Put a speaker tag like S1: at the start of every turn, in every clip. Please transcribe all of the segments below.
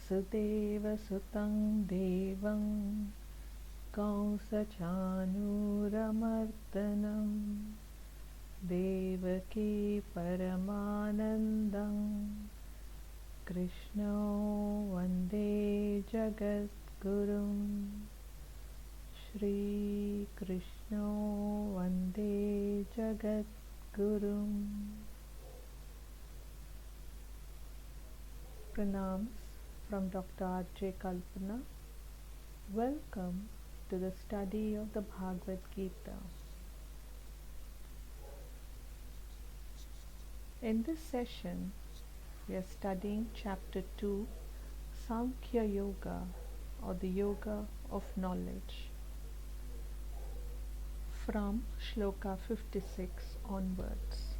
S1: Vasudevasutam Devam Kausachanuramardanam Devaki Paramanandam Krishna Vande Jagadgurum Shri Krishna Vande Jagadgurum. Pranams from Dr. R.J. Kalpana. Welcome to the study of the Bhagavad Gita. In this session, we are studying chapter 2, Sankhyayoga, or the Yoga of Knowledge, from Shloka 56 onwards.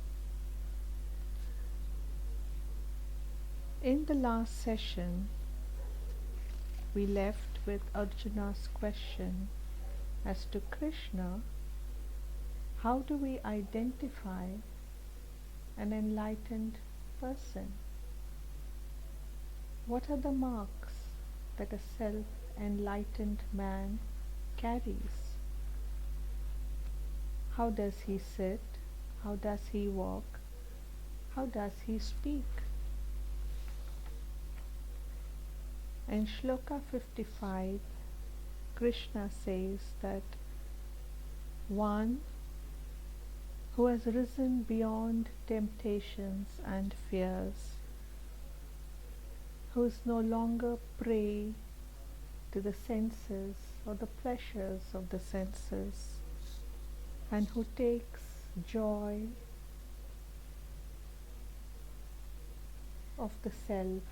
S1: In the last session, we left with Arjuna's question as to Krishna: how do we identify an enlightened person? What are the marks that a self-enlightened man carries? How does he sit? How does he walk? How does he speak? In Shloka 55, Krishna says that one who has risen beyond temptations and fears, who is no longer prey to the senses or the pleasures of the senses, and who takes joy of the self,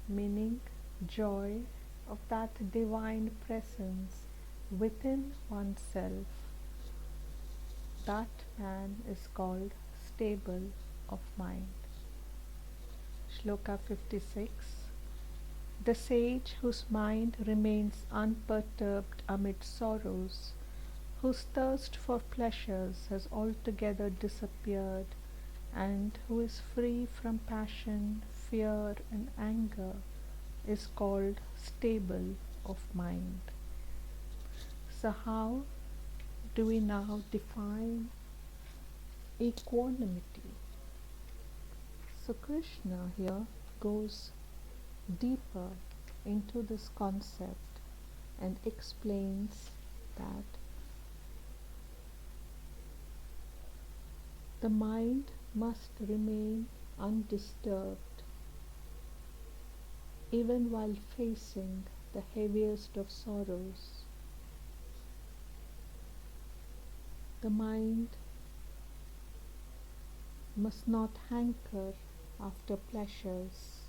S1: meaning joy of that divine presence within oneself, that man is called stable of mind. Shloka 56. The sage whose mind remains unperturbed amid sorrows, whose thirst for pleasures has altogether disappeared, and who is free from passion, fear and anger, is called stable of mind. So how do we now define equanimity? So Krishna here goes deeper into this concept and explains that the mind must remain undisturbed even while facing the heaviest of sorrows. The mind must not hanker after pleasures,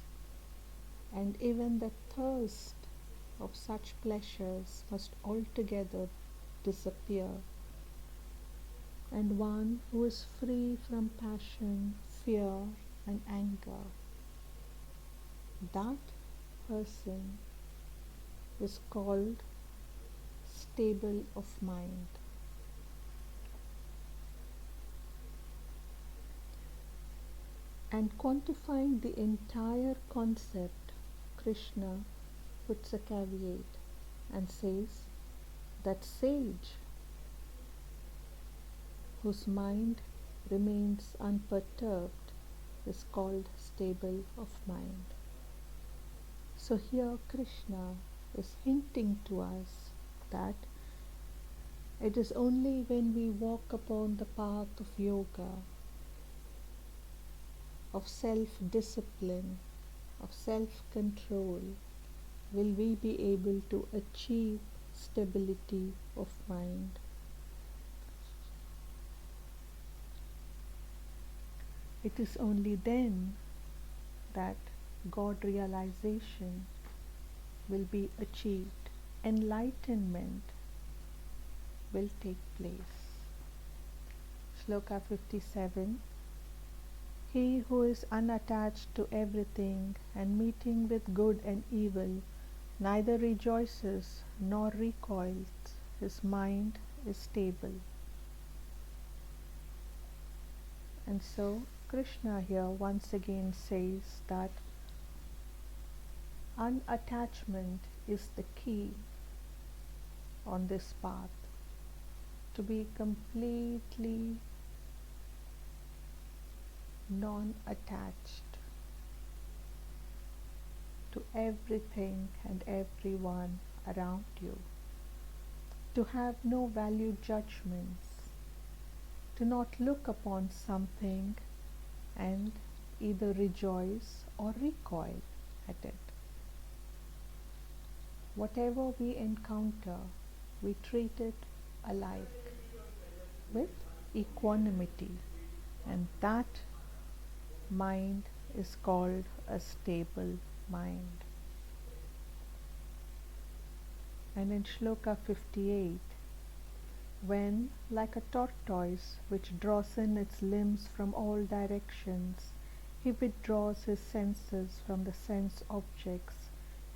S1: and even the thirst of such pleasures must altogether disappear. And one who is free from passion, fear and anger, that person is called stable of mind. And quantifying the entire concept, Krishna puts a caveat and says that sage whose mind remains unperturbed is called stable of mind. So here Krishna is hinting to us that it is only when we walk upon the path of yoga, of self-discipline, of self-control, will we be able to achieve stability of mind. It is only then that God realization will be achieved. Enlightenment will take place. Shloka 57. He who is unattached to everything and meeting with good and evil neither rejoices nor recoils, his mind is stable. And so Krishna here once again says that Unattachment is the key on this path, to be completely non-attached to everything and everyone around you, to have no value judgments, to not look upon something and either rejoice or recoil at it. Whatever we encounter, we treat it alike with equanimity, and that mind is called a stable mind. And in Shloka 58, when, like a tortoise which draws in its limbs from all directions, he withdraws his senses from the sense objects,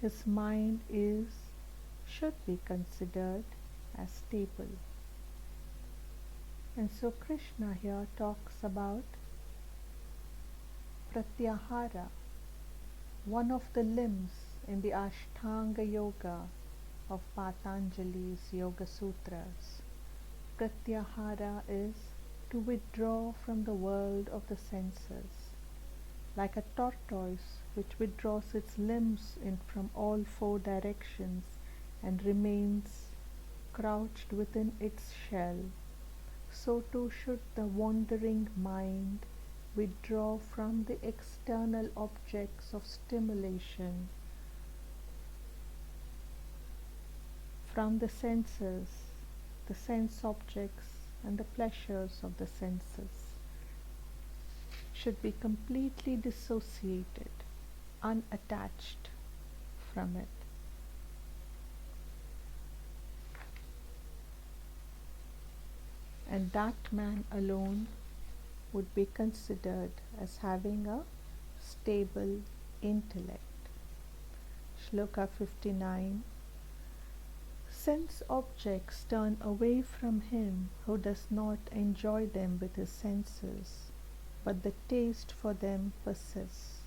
S1: his mind should be considered as stable. And so Krishna here talks about Pratyahara, one of the limbs in the Ashtanga of Patanjali's Yoga Sutras. Pratyahara is to withdraw from the world of the senses, like a tortoise which withdraws its limbs from all four directions and remains crouched within its shell. So too should the wandering mind withdraw from the external objects of stimulation, from the senses, the sense objects and the pleasures of the senses, should be completely dissociated, unattached from it. And that man alone would be considered as having a stable intellect. Shloka 59. Sense objects turn away from him who does not enjoy them with his senses, but the taste for them persists.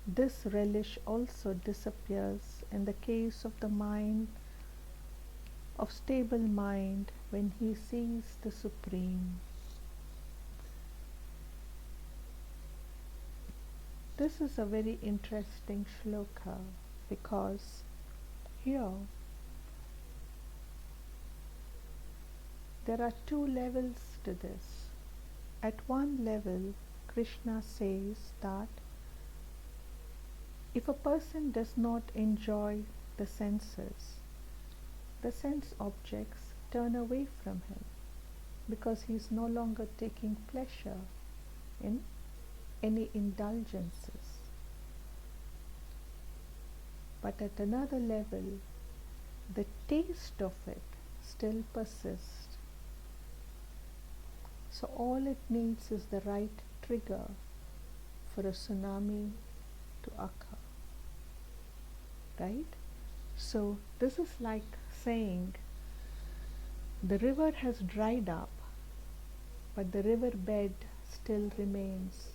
S1: This relish also disappears in the case of the mind, of stable mind, when he sees the Supreme. This is a very interesting shloka, because here there are two levels to this. At one level, Krishna says that if a person does not enjoy the senses, the sense objects turn away from him, because he is no longer taking pleasure in any indulgences. But at another level, the taste of it still persists. So all it needs is the right trigger for a tsunami to occur. Right? So this is like saying the river has dried up, but the river bed still remains.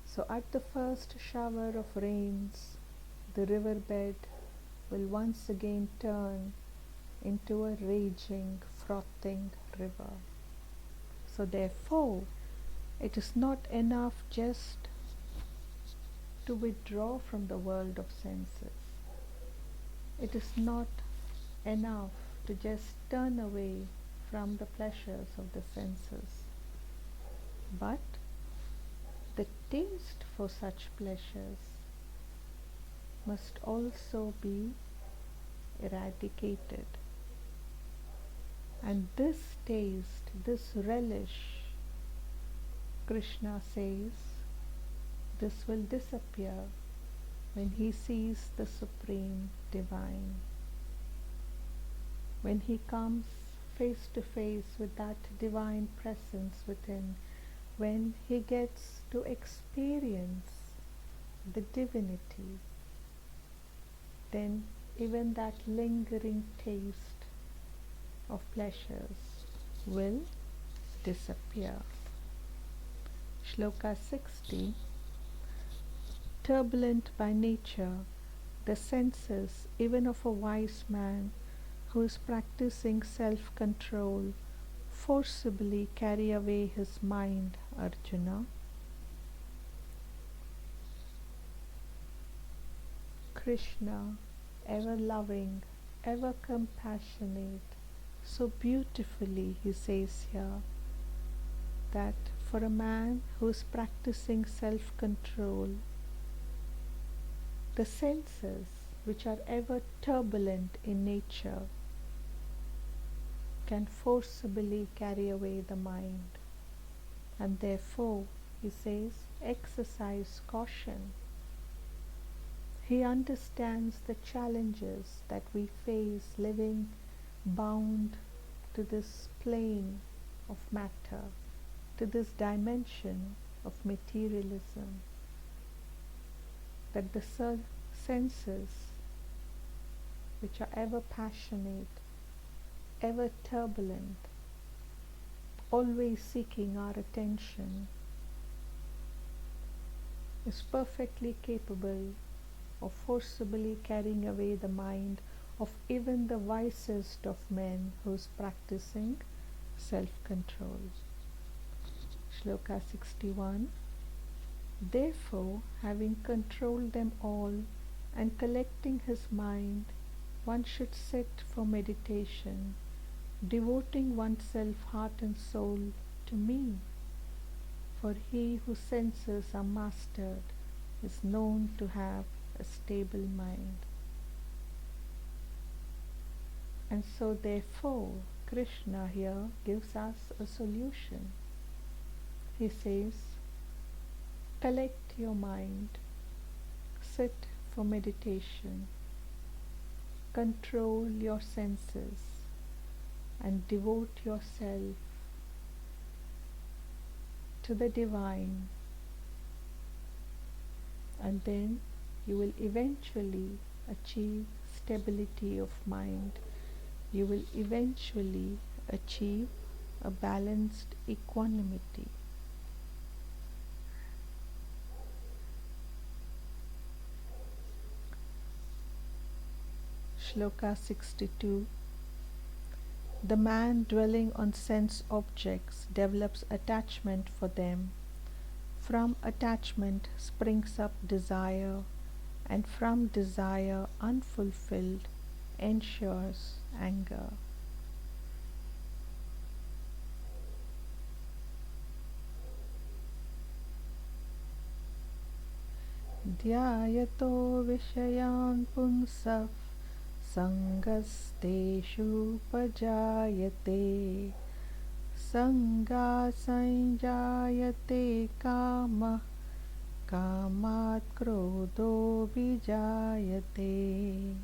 S1: So at the first shower of rains, the river bed will once again turn into a raging, frothing river. So therefore, it is not enough just to withdraw from the world of senses. It is not enough to just turn away from the pleasures of the senses, but the taste for such pleasures must also be eradicated. And this taste, this relish, Krishna says, this will disappear when he sees the Supreme Divine. When he comes face to face with that divine presence within, when he gets to experience the divinity, then even that lingering taste of pleasures will disappear. Shloka 60. Turbulent by nature, The senses, even of a wise man who is practicing self control, forcibly carry away his mind, Arjuna. Krishna, ever loving, ever compassionate, so beautifully he says here that for a man who is practicing self control, the senses, which are ever turbulent in nature, can forcibly carry away the mind. And therefore, he says, exercise caution. He understands the challenges that we face living bound to this plane of matter, to this dimension of materialism, that the senses, which are ever passionate, ever turbulent, always seeking our attention, is perfectly capable of forcibly carrying away the mind of even the wisest of men who is practicing self-control. Shloka 61. Therefore, having controlled them all and collecting his mind, one should sit for meditation, devoting oneself heart and soul to me. For he whose senses are mastered is known to have a stable mind. And so therefore Krishna here gives us a solution. He says, collect your mind, sit for meditation, control your senses, and devote yourself to the divine, and then you will eventually achieve stability of mind. You will eventually achieve a balanced equanimity. Shloka 62. The man dwelling on sense objects develops attachment for them. From attachment springs up desire, and from desire unfulfilled ensures anger. Dhyayato vishayan punsaf sangasteshu pajayate sanga sanjayate kama kamat krodho vijayate.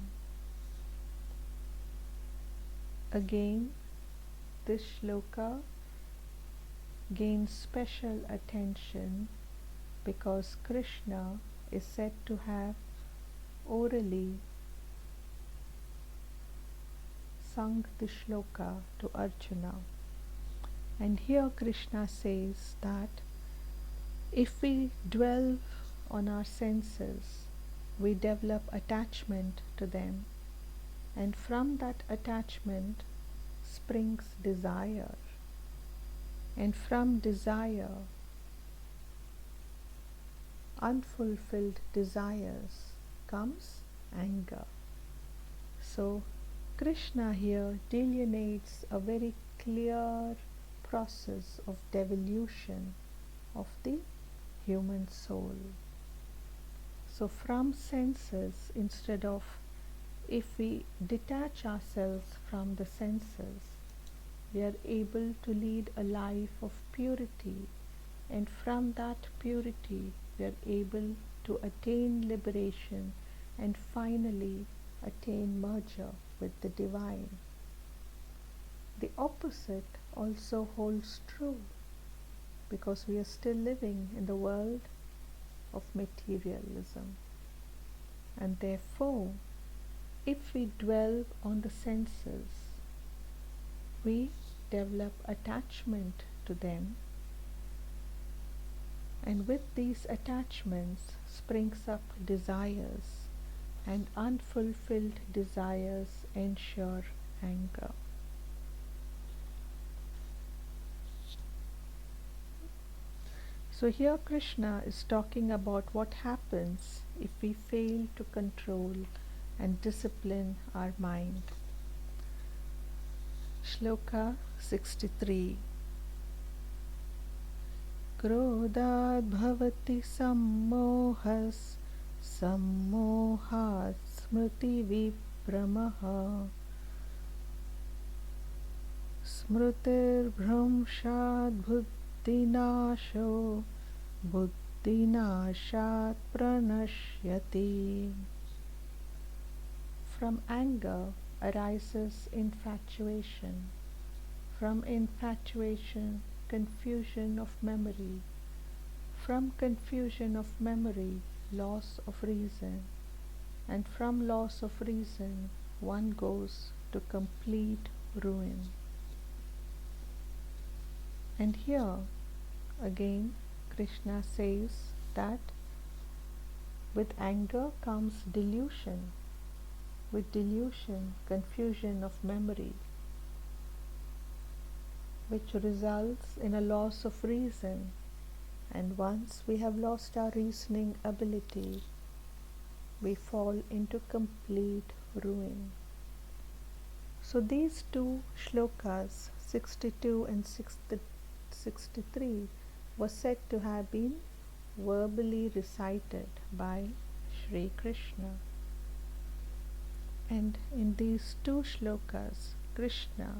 S1: Again, this shloka gains special attention because Krishna is said to have orally sung the shloka to Arjuna. And here Krishna says that if we dwell on our senses, we develop attachment to them, and from that attachment springs desire, and from desire, unfulfilled desires, comes anger. So Krishna here delineates a very clear process of devolution of the human soul. So from senses, instead of, if we detach ourselves from the senses, we are able to lead a life of purity, and from that purity we are able to attain liberation and finally attain merger with the divine. The opposite also holds true, because we are still living in the world of materialism. And therefore, if we dwell on the senses, we develop attachment to them, and with these attachments springs up desires, and unfulfilled desires ensure anger. So here Krishna is talking about what happens if we fail to control and discipline our mind. Shloka 63. Krodad bhavati sammohas sammohat smriti vipramaha smritir bhramshad buddhinasho buddhinashat pranashyati. From anger arises infatuation. From infatuation, confusion of memory. From confusion of memory, loss of reason. And from loss of reason, one goes to complete ruin. And here again Krishna says that with anger comes delusion. With delusion, confusion of memory, which results in a loss of reason. And once we have lost our reasoning ability, we fall into complete ruin. So these two shlokas, 62 and 63, were said to have been verbally recited by Sri Krishna. And in these two shlokas, Krishna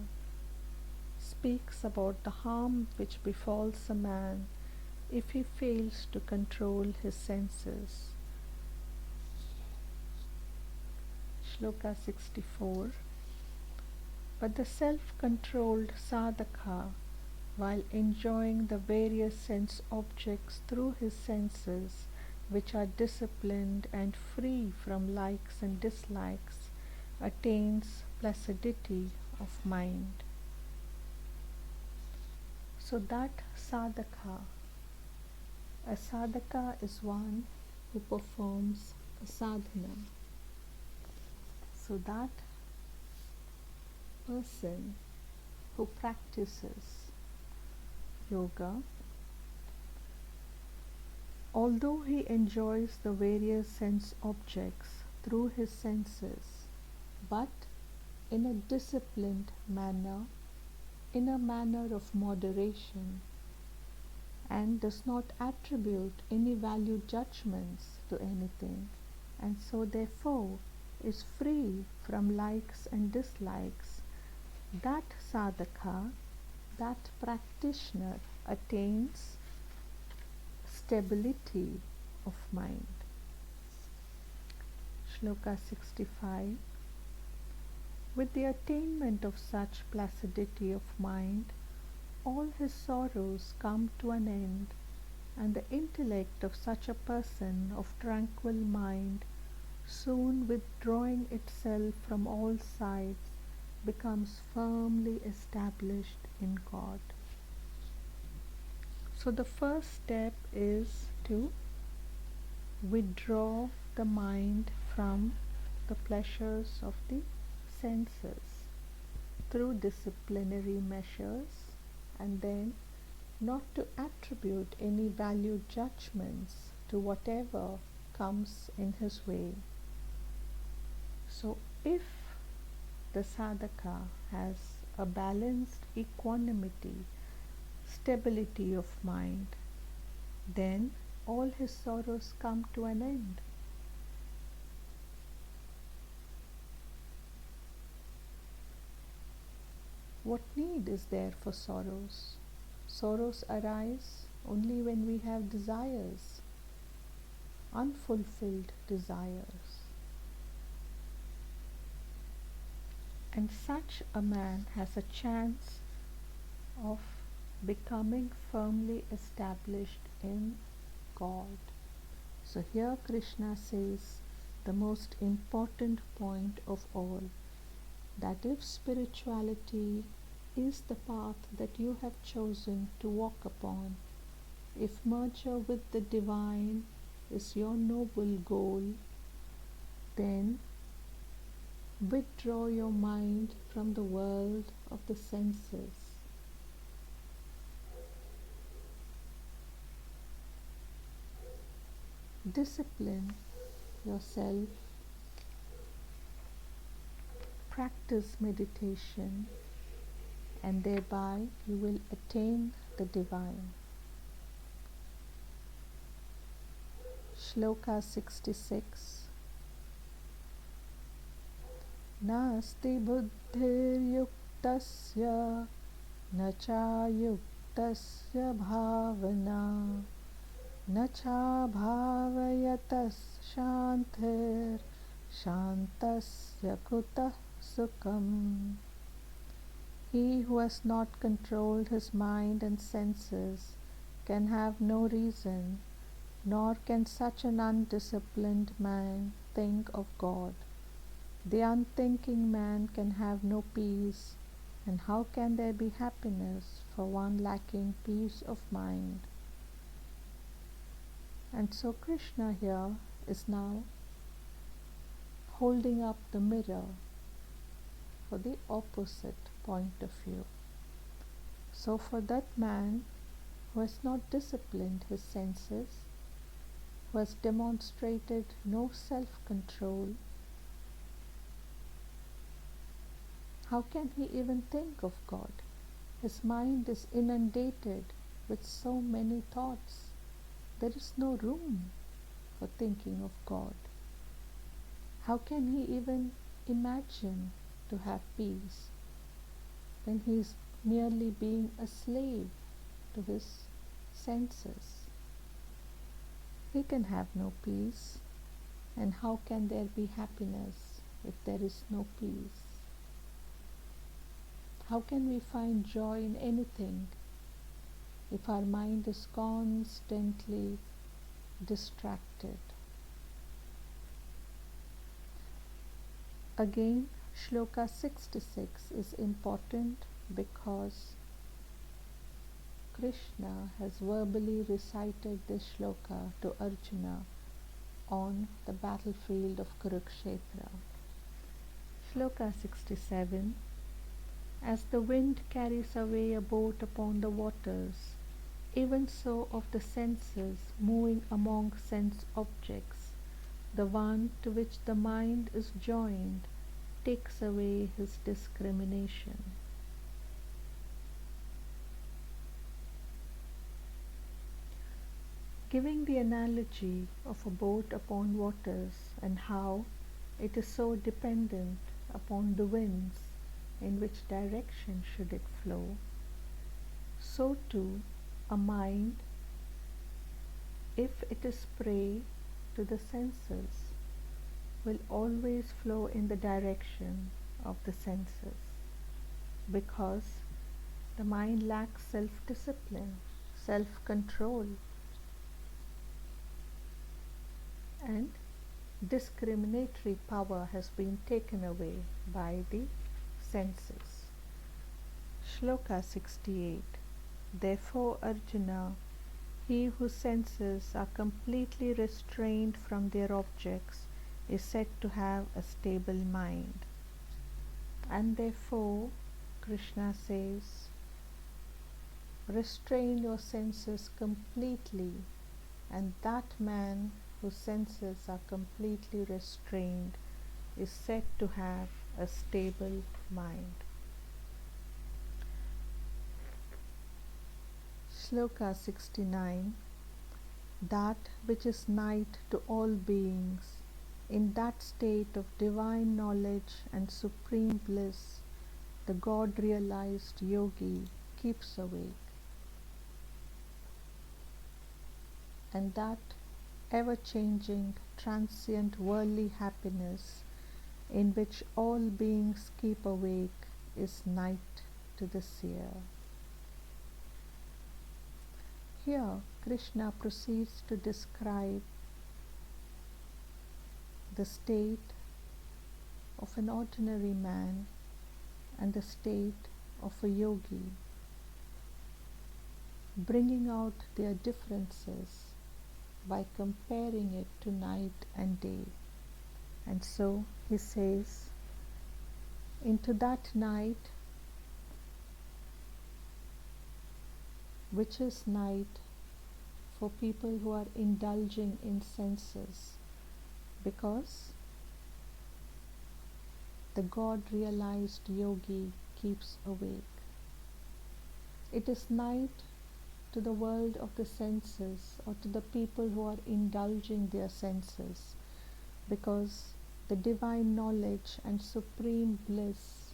S1: speaks about the harm which befalls a man if he fails to control his senses. Shloka 64. But the self-controlled sadhaka, while enjoying the various sense objects through his senses, which are disciplined and free from likes and dislikes, attains placidity of mind. So that sadhaka, a sadhaka is one who performs a sadhana. So that person who practices yoga, although he enjoys the various sense objects through his senses, but in a disciplined manner, in a manner of moderation, and does not attribute any value judgments to anything, and so therefore is free from likes and dislikes, that sadhaka, that practitioner attains stability of mind. Shloka 65. With the attainment of such placidity of mind, all his sorrows come to an end, and the intellect of such a person of tranquil mind, soon withdrawing itself from all sides, becomes firmly established in God. So the first step is to withdraw the mind from the pleasures of the senses through disciplinary measures, and then not to attribute any value judgments to whatever comes in his way. So if the sadhaka has a balanced equanimity, stability of mind, then all his sorrows come to an end. What need is there for sorrows? Sorrows arise only when we have desires, unfulfilled desires. And such a man has a chance of becoming firmly established in God. So here Krishna says the most important point of all, that if spirituality is the path that you have chosen to walk upon, if merger with the divine is your noble goal, Then withdraw your mind from the world of the senses. Discipline yourself, practice meditation, and thereby you will attain the divine. Shloka 66. Nasti buddhiryuktasya na cha yuktasya bhavana na cha bhavayatas shantir shantasya kutah sukham. He who has not controlled his mind and senses can have no reason, nor can such an undisciplined man think of God. The unthinking man can have no peace, and how can there be happiness for one lacking peace of mind? And so Krishna here is now holding up the mirror for the opposite point of view. So for that man who has not disciplined his senses, who has demonstrated no self-control, how can he even think of God? His mind is inundated with so many thoughts. There is no room for thinking of God. How can he even imagine to have peace when he is merely being a slave to his senses? He can have no peace, and how can there be happiness if there is no peace? How can we find joy in anything if our mind is constantly distracted? Again, Shloka 66 is important because Krishna has verbally recited this shloka to Arjuna on the battlefield of Kurukshetra. Shloka 67. As the wind carries away a boat upon the waters, even so of the senses moving among sense objects, the one to which the mind is joined takes away his discrimination. Giving the analogy of a boat upon waters and how it is so dependent upon the winds in which direction should it flow, so too a mind, if it is prey to the senses, will always flow in the direction of the senses, because the mind lacks self-discipline, self-control, and discriminatory power has been taken away by the senses. Shloka 68. Therefore, Arjuna, he whose senses are completely restrained from their objects is said to have a stable mind. And therefore, Krishna says, restrain your senses completely, and that man whose senses are completely restrained is said to have a stable mind. Shloka 69. That which is night to all beings, in that state of divine knowledge and supreme bliss, the God-realized yogi keeps awake. And that ever-changing, transient worldly happiness in which all beings keep awake is night to the seer. Here, Krishna proceeds to describe the state of an ordinary man and the state of a yogi, bringing out their differences by comparing it to night and day. And so he says, into that night, which is night for people who are indulging in senses, because the God realized yogi keeps awake. It is night to the world of the senses, or to the people who are indulging their senses, because the divine knowledge and supreme bliss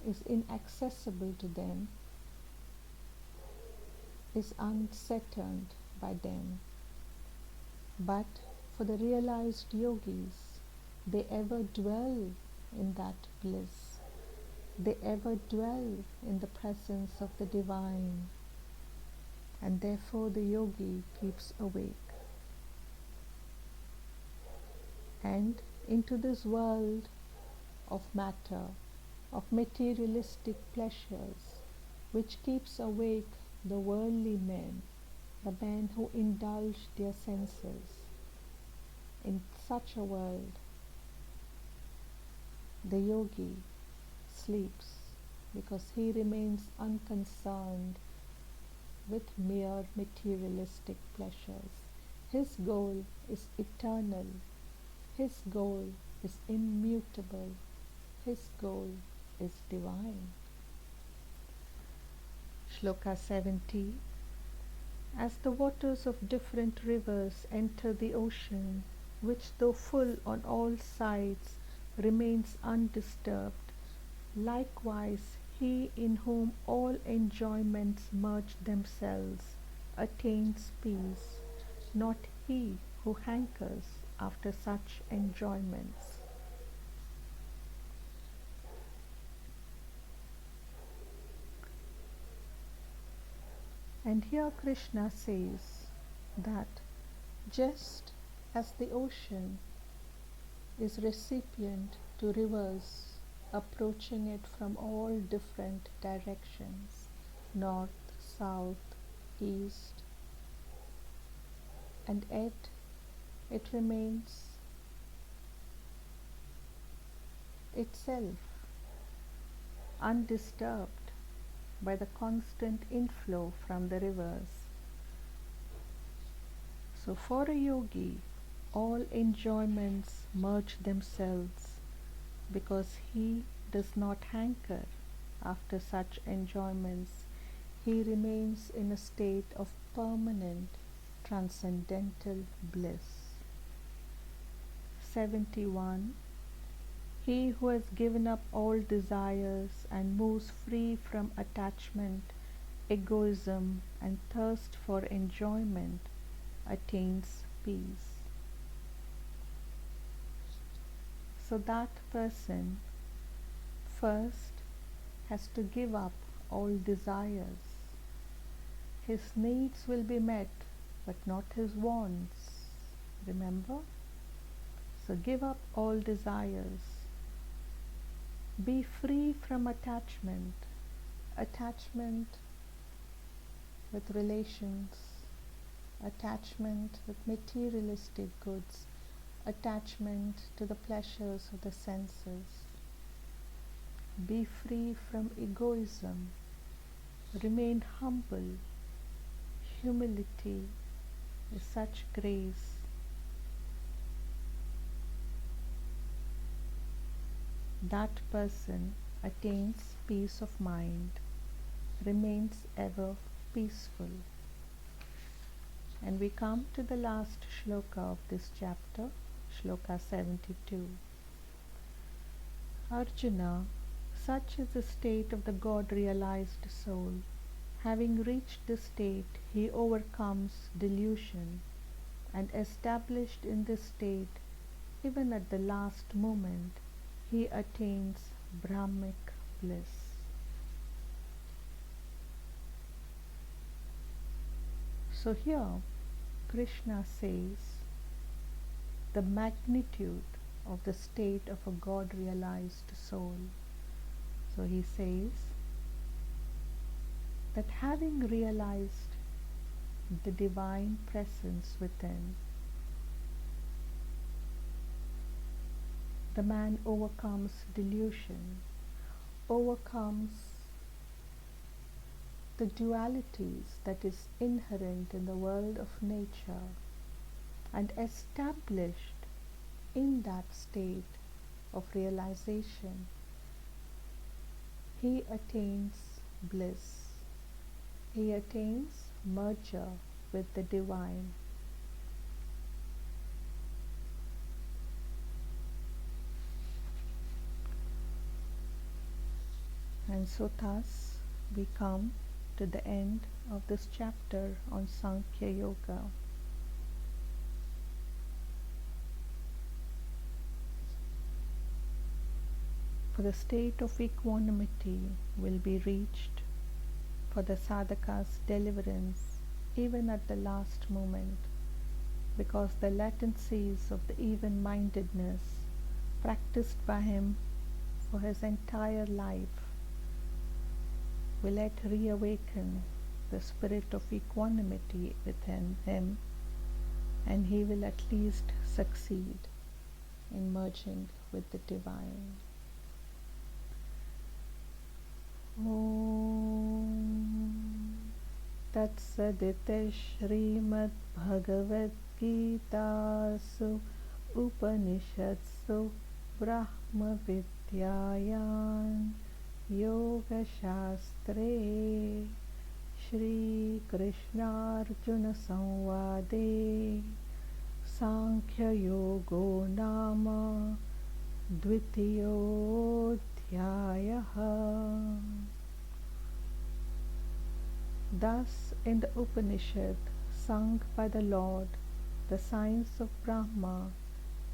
S1: is inaccessible to them, is unsettled by them. But for the realized yogis, they ever dwell in that bliss. They ever dwell in the presence of the divine, and therefore the yogi keeps awake. And into this world of matter, of materialistic pleasures, which keeps awake the worldly men, the men who indulge their senses, in such a world, the yogi sleeps, because he remains unconcerned with mere materialistic pleasures. His goal is eternal. His goal is immutable. His goal is divine. Shloka 70. As the waters of different rivers enter the ocean, which though full on all sides remains undisturbed, likewise he in whom all enjoyments merge themselves attains peace, not he who hankers after such enjoyments. And here Krishna says that just as the ocean is recipient to rivers approaching it from all different directions, north, south, east, and yet it remains itself undisturbed by the constant inflow from the rivers. So for a yogi, all enjoyments merge themselves, because he does not hanker after such enjoyments. He remains in a state of permanent transcendental bliss. 71. He who has given up all desires and moves free from attachment, egoism, and thirst for enjoyment attains peace. So that person first has to give up all desires. His needs will be met, but not his wants. Remember? So give up all desires. Be free from attachment. Attachment with relations, attachment with materialistic goods, attachment to the pleasures of the senses. Be free from egoism. Remain humble. Humility is such grace. That person attains peace of mind, remains ever peaceful. And we come to the last shloka of this chapter, shloka 72. Arjuna, such is the state of the God-realized soul. Having reached this state, he overcomes delusion, and established in this state, even at the last moment, he attains Brahmic bliss. So here, Krishna says the magnitude of the state of a God-realized soul. So he says that having realized the divine presence within, the man overcomes delusion, overcomes the dualities that is inherent in the world of nature, and established in that state of realization, he attains bliss. He attains merger with the divine. And so thus we come to the end of this chapter on Sankhyayoga. For the state of equanimity will be reached for the sadhaka's deliverance even at the last moment, because the latencies of the even-mindedness practiced by him for his entire life will yet reawaken the spirit of equanimity within him, and he will at least succeed in merging with the divine. Om Tatsadita Shrimad Bhagavad Gita Upanishadsu Brahma Vidyayan Yoga Shastre Shri Krishna Arjuna Samvade Sankhyayoga Nama Dvitiyodhyayaha. Thus in the Upanishad sung by the Lord, the science of Brahma,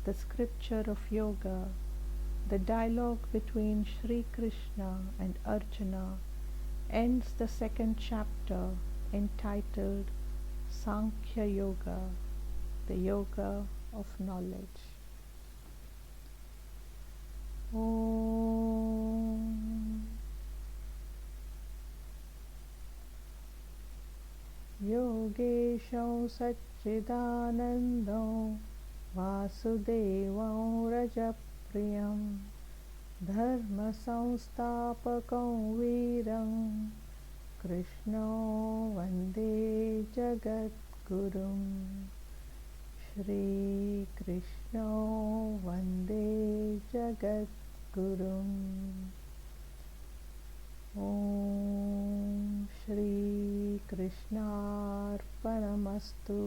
S1: the scripture of Yoga, the dialogue between Shri Krishna and Arjuna ends the second chapter entitled Sankhyayoga, the Yoga of Knowledge. Om Yogesham Satchidanandam Vasudevam Rajapriyam Dharma Samstapakam Viram Krishna Vande Jagat Gurum. Shri Krishna Vande Jagat Gurum. Om Shri Krishna Arpanamastu.